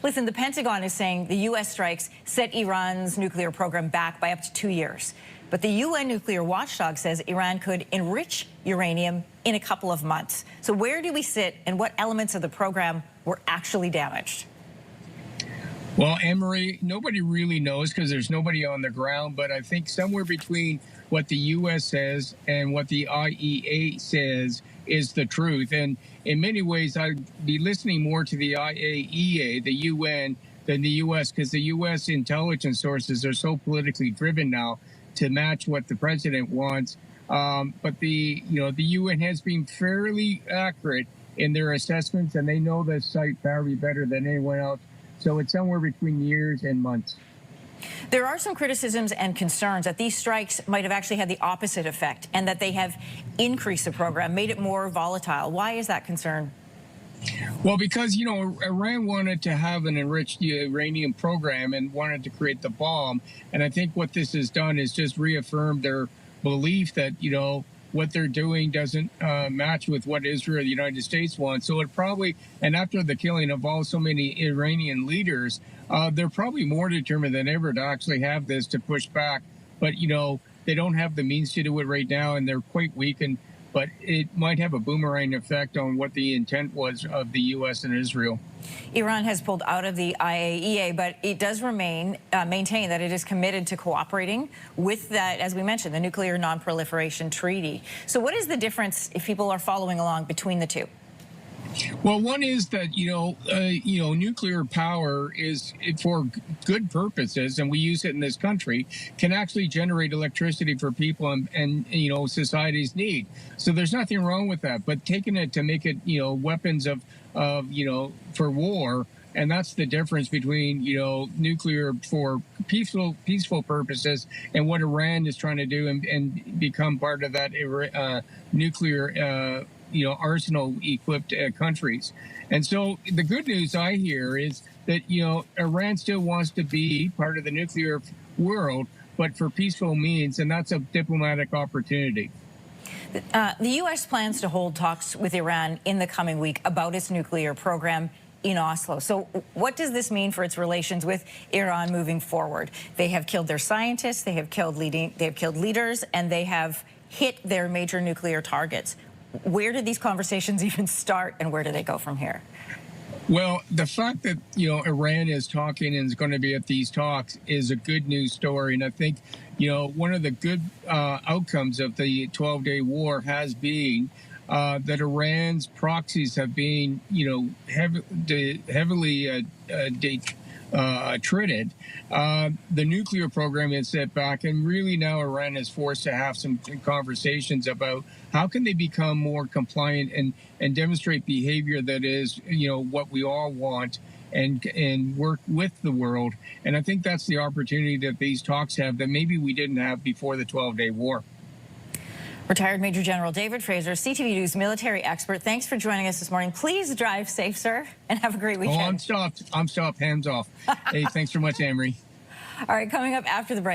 Listen, the Pentagon is saying the U.S. strikes set Iran's nuclear program back by up to 2 years. But the UN nuclear watchdog says Iran could enrich uranium in a couple of months. So where do we sit, and what elements of the program were actually damaged? Well, Anne-Marie, nobody really knows because there's nobody on the ground, but I think somewhere between what the U.S. says and what the IAEA says is the truth. And in many ways, I'd be listening more to the IAEA, the UN, than the U.S., because the U.S. intelligence sources are so politically driven now to match what the president wants. But the UN has been fairly accurate in their assessments, and they know the site probably better than anyone else. So it's somewhere between years and months. There are some criticisms and concerns that these strikes might have actually had the opposite effect, and that they have increased the program, made it more volatile. Why is that concern? Well, because, Iran wanted to have an enriched uranium program and wanted to create the bomb. And I think what this has done is just reaffirmed their belief that, what they're doing doesn't match with what Israel, the United States wants. So it probably, and after the killing of so many Iranian leaders, they're probably more determined than ever to actually have this to push back. But, they don't have the means to do it right now, and they're quite weakened. But it might have a boomerang effect on what the intent was of the U.S. and Israel. Iran has pulled out of the IAEA, but it does maintain that it is committed to cooperating with that, as we mentioned, the Nuclear Non-Proliferation Treaty. So what is the difference, if people are following along, between the two? Well, one is that, nuclear power is for good purposes, and we use it in this country, can actually generate electricity for people and society's need. So there's nothing wrong with that. But taking it to make it, weapons for war, and that's the difference between, nuclear for peaceful purposes and what Iran is trying to do and become part of that nuclear arsenal-equipped countries. And so the good news I hear is that, Iran still wants to be part of the nuclear world, but for peaceful means, and that's a diplomatic opportunity. The U.S. plans to hold talks with Iran in the coming week about its nuclear program in Oslo. So what does this mean for its relations with Iran moving forward? They have killed their scientists, they have killed leaders, and they have hit their major nuclear targets. Where did these conversations even start, and where do they go from here? Well, the fact that, Iran is talking and is going to be at these talks is a good news story. And I think, one of the good outcomes of the 12-day war has been that Iran's proxies have been, heavily treated. The nuclear program is set back, and really now Iran is forced to have some conversations about how can they become more compliant and demonstrate behavior that is, what we all want, and work with the world. And I think that's the opportunity that these talks have that maybe we didn't have before the 12-day war. Retired Major General David Fraser, CTV News military expert, thanks for joining us this morning. Please drive safe, sir, and have a great weekend. Oh, I'm stopped. Hands off. Hey, thanks so much, Anne-Marie. All right, coming up after the break.